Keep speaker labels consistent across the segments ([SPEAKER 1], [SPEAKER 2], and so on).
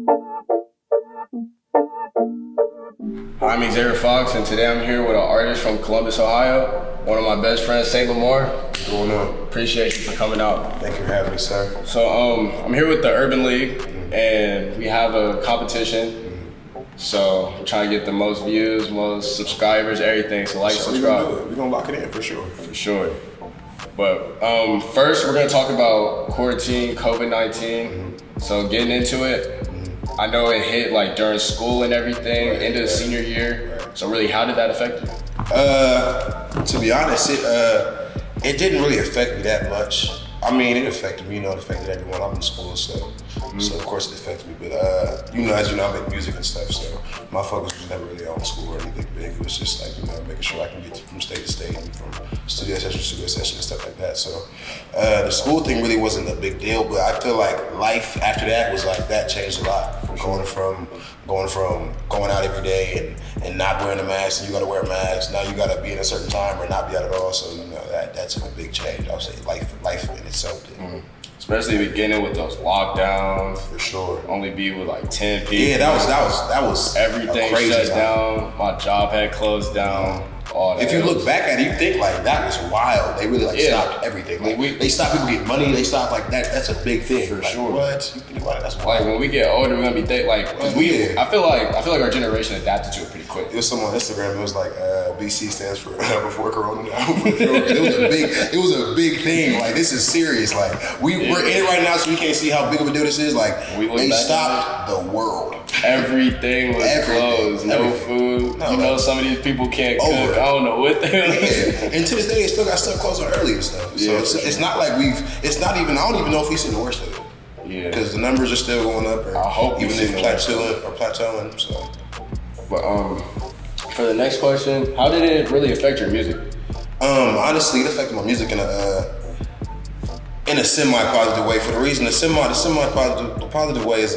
[SPEAKER 1] I'm Xavier Fox, and today I'm here with an artist from Columbus, Ohio. One of my best friends, St. Lamar.
[SPEAKER 2] What's going on?
[SPEAKER 1] Appreciate you for coming out.
[SPEAKER 2] Thank you for having me, sir.
[SPEAKER 1] So I'm here with the Urban League, and we have a competition. So I'm trying to get the most views, most subscribers, everything. So like, subscribe.
[SPEAKER 2] We're gonna lock it in for sure.
[SPEAKER 1] For sure. But first, we're gonna talk about quarantine, COVID-19. So getting into it, I know it hit like during school and everything, into the senior year. So really, how did that affect you?
[SPEAKER 2] To be honest, it didn't really affect me that much. I mean, it affected me, it affected everyone. I'm in school, so of course it affected me. But as you know, I make music and stuff, so my focus was never really on school or anything big. It was just like, making sure I can get from state to state and from studio session to studio session and stuff like that. So the school thing really wasn't a big deal, but I feel like life after that was like, that changed a lot. Going out every day and not wearing a mask, and you gotta wear a mask. Now you gotta be in a certain time or not be out at all. So that took a big change. I would say life in itself did.
[SPEAKER 1] Mm-hmm. Especially beginning with those lockdowns.
[SPEAKER 2] For sure.
[SPEAKER 1] Only be with like 10 people.
[SPEAKER 2] Yeah, that was
[SPEAKER 1] everything shut down. My job had closed down. All that.
[SPEAKER 2] If you look back at it, you think like that was wild. They really stopped everything. Like they stopped people getting money. They stopped like that. That's a big thing.
[SPEAKER 1] For sure.
[SPEAKER 2] What? You think about it? That's wild.
[SPEAKER 1] Like when we get older, we're gonna be I feel like our generation adapted to it pretty quick.
[SPEAKER 2] It was someone on Instagram. It was like BC stands for before Corona. Now. It was a big thing. Like this is serious. Like we're in it right now, so we can't see how big of a deal this is. Like they stopped the world.
[SPEAKER 1] Everything was closed. No food. Some of these people can't cook. I don't know what the hell.
[SPEAKER 2] Yeah. And to this day, it still got stuff closing early and stuff. So it's not like I don't even know if we've seen the worst of it.
[SPEAKER 1] Yeah.
[SPEAKER 2] Because the numbers are still going up.
[SPEAKER 1] I hope
[SPEAKER 2] even if plateauing. So.
[SPEAKER 1] But for the next question, how did it really affect your music?
[SPEAKER 2] Honestly, it affected my music in a semi-positive way. For the reason the positive way is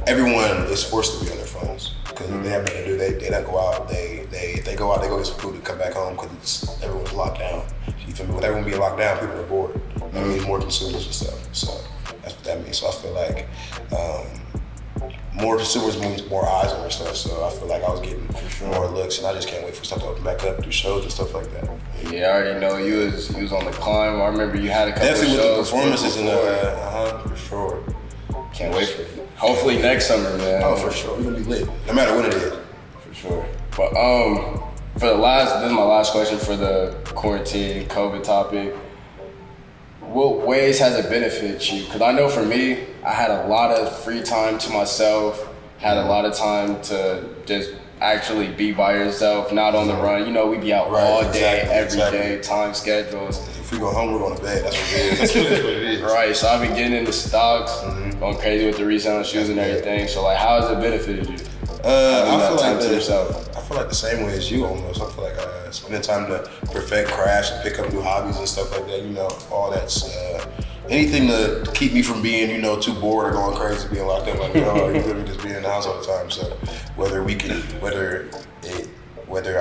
[SPEAKER 2] everyone is forced to be on their phones because they have nothing to do. They don't go out. If they go out, they go get some food and come back home because everyone's locked down. You feel me? With everyone being locked down, people are bored. That means more consumers and stuff. So that's what that means. So I feel like more consumers means more eyes on their stuff. So I feel like I was getting more looks, and I just can't wait for stuff to open back up, do shows and stuff like that.
[SPEAKER 1] Yeah, I already know you was on the climb. I remember you had a couple
[SPEAKER 2] definitely
[SPEAKER 1] of shows.
[SPEAKER 2] With the performances and for sure.
[SPEAKER 1] Can't wait for it. Hopefully next summer, man.
[SPEAKER 2] Oh, for sure. We're gonna be lit, no matter when it is.
[SPEAKER 1] For sure. But this is my last question for the quarantine COVID topic. What ways has it benefited you? Because I know for me, I had a lot of free time to myself, had a lot of time to just actually be by yourself, not on the run. We be out all day, every day, time schedules.
[SPEAKER 2] If we go home, we're going to bed. That's what it is. That's what it is.
[SPEAKER 1] Right, so I've been getting into stocks, going crazy with the reselling shoes and everything. So like, how has it benefited you?
[SPEAKER 2] I feel like the same way as you almost. I feel like spending time to perfect crafts and pick up new hobbies and stuff like that. All that's anything to keep me from being too bored or going crazy, being locked up. Like you feel me, just being in the house all the time. So whether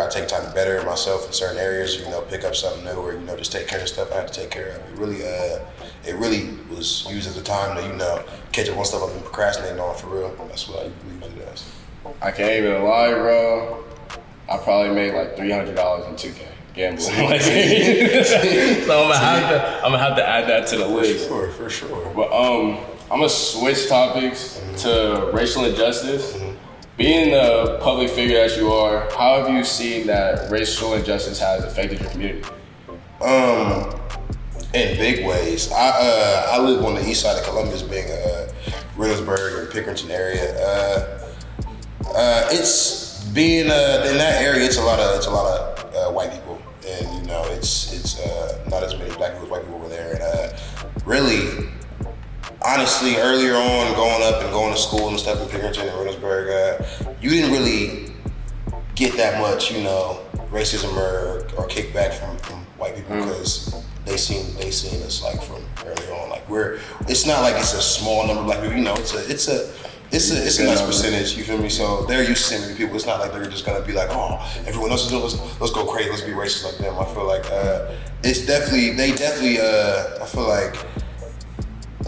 [SPEAKER 2] I take time to better myself in certain areas, pick up something new, or just take care of stuff I had to take care of. It really was used as a time to catch up on stuff I've been procrastinating on for real. That's what I use it as.
[SPEAKER 1] I can't even lie, bro. I probably made like $300 in 2K gambling. So I'm gonna have to add that to the list.
[SPEAKER 2] For sure.
[SPEAKER 1] But I'm gonna switch topics to racial injustice. Being the public figure that you are, how have you seen that racial injustice has affected your community?
[SPEAKER 2] In big ways. I live on the east side of Columbus, being Reynoldsburg and Pickerington area. It's being in that area. It's a lot of white people, and it's not as many black people as white people over there. And really, honestly, earlier on, growing up and going to school and stuff in Pickerington and Reynoldsburg, you didn't really get that much, racism or kickback from white people because they seen us like from early on. Like it's not like it's a small number of black people. It's a nice percentage. You feel me? So they're used to seeing people. It's not like they're just gonna be like, oh, everyone else is doing. Let's go crazy. Let's be racist like them. I feel like they definitely. I feel like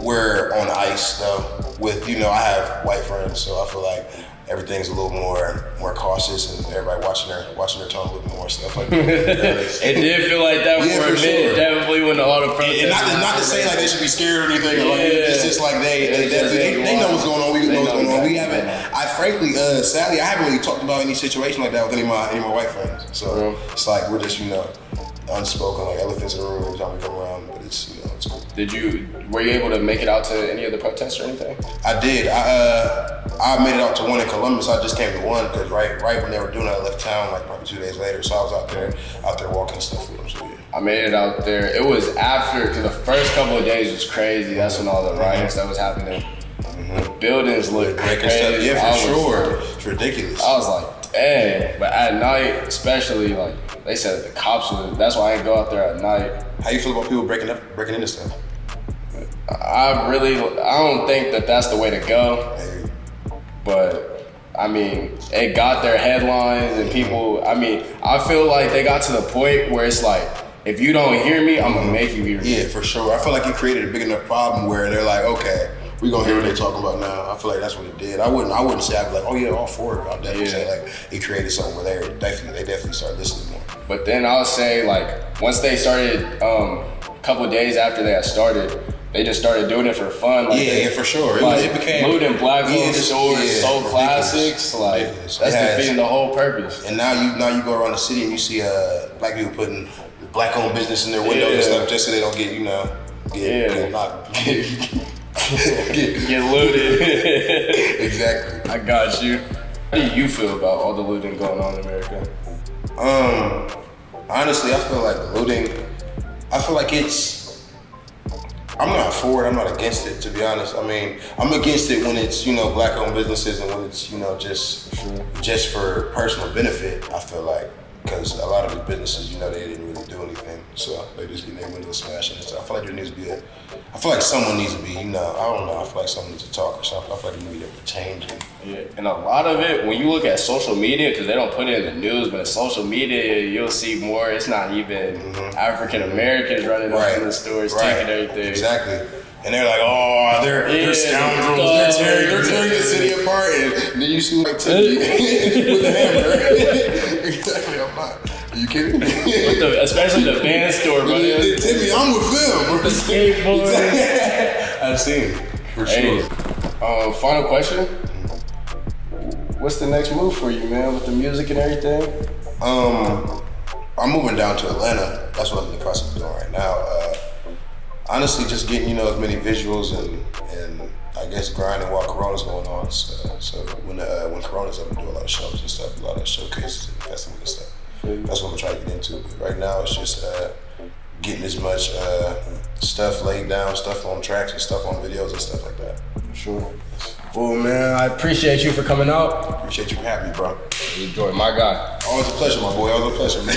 [SPEAKER 2] we're on ice though with I have white friends, so I feel like everything's a little more cautious, and everybody watching their tone a little more stuff like that.
[SPEAKER 1] It did feel like that for a minute,
[SPEAKER 2] sure.
[SPEAKER 1] Definitely when all the protests.
[SPEAKER 2] And not to say like they should be scared or anything. Like, it's just like they know what's going on. We know what's going on. We haven't. I frankly, sadly, I haven't really talked about any situation like that with any of my white friends. So it's like we're just unspoken, like elephants in the room every time we come around. But it's it's cool.
[SPEAKER 1] Were you able to make it out to any of the protests or anything?
[SPEAKER 2] I did. I made it out to one in Columbus. I just came to one because right when they were doing it, I left town like probably 2 days later. So I was out there walking and stuff with them. So yeah.
[SPEAKER 1] I made it out there. It was after, because the first couple of days was crazy. That's when all the riots that was happening. The buildings looked crazy.
[SPEAKER 2] Stuff. Yeah, for sure. It's ridiculous.
[SPEAKER 1] I was like, dang. But at night, especially, like they said, the cops were. That's why I didn't go out there at night.
[SPEAKER 2] How you feel about people breaking into stuff?
[SPEAKER 1] I don't think that that's the way to go.
[SPEAKER 2] Maybe.
[SPEAKER 1] But I mean, it got their headlines and people. I mean, I feel like they got to the point where it's like, if you don't hear me, I'm gonna make you hear me.
[SPEAKER 2] Yeah, for sure. I feel like you created a big enough problem where they're like, okay, we gonna hear what they're talking about now. I feel like that's what it did. I wouldn't say I'd be like, oh yeah, all for it. I'll definitely say like it created something where they definitely started listening more.
[SPEAKER 1] But then I'll say like once they started, a couple of days after they had started, they just started doing it for fun. Like
[SPEAKER 2] for sure.
[SPEAKER 1] Like
[SPEAKER 2] it became
[SPEAKER 1] looting black owned stores, sold classics. Like that's defeating the whole purpose.
[SPEAKER 2] And now you go around the city and you see black people putting black owned business in their windows and stuff just so they don't get
[SPEAKER 1] get looted.
[SPEAKER 2] Exactly.
[SPEAKER 1] I got you. How do you feel about all the looting going on in America?
[SPEAKER 2] Honestly, I feel like the looting. I feel like I'm not for it. I'm not against it, to be honest. I mean, I'm against it when it's black-owned businesses and when it's just for personal benefit. I feel like because a lot of the businesses, they didn't really do anything, so they just getting their windows smashed and stuff. I feel like there needs to be I feel like someone needs to be, I don't know. I feel like someone needs to talk or something. I feel like there needs to be a change.
[SPEAKER 1] Yeah, and a lot of it, when you look at social media, because they don't put it in the news, but in social media, you'll see more. It's not even African Americans running up in the stores taking everything.
[SPEAKER 2] Exactly. And they're like, oh, they're scoundrels. They're tearing the city apart. And then you see like Timmy with a hammer. Exactly. I'm not. Are you kidding me?
[SPEAKER 1] Especially the van store, bro.
[SPEAKER 2] Timmy, I'm with them.
[SPEAKER 1] With the skateboard.
[SPEAKER 2] I've seen it, for sure.
[SPEAKER 1] Final question. What's the next move for you, man, with the music and everything?
[SPEAKER 2] I'm moving down to Atlanta. That's what I'm in the process of doing right now. Honestly, just getting as many visuals and I guess grinding while Corona's going on. So when Corona's up, we do a lot of shows and stuff, a lot of showcases and festivals and stuff. That's what I'm trying to get into. But right now, it's just getting as much stuff laid down, stuff on tracks and stuff on videos and stuff like that.
[SPEAKER 1] Sure. Well, man, I appreciate you for coming out.
[SPEAKER 2] Appreciate you for having me, bro.
[SPEAKER 1] Enjoy, my guy.
[SPEAKER 2] Always a pleasure, my boy. Always a pleasure, man.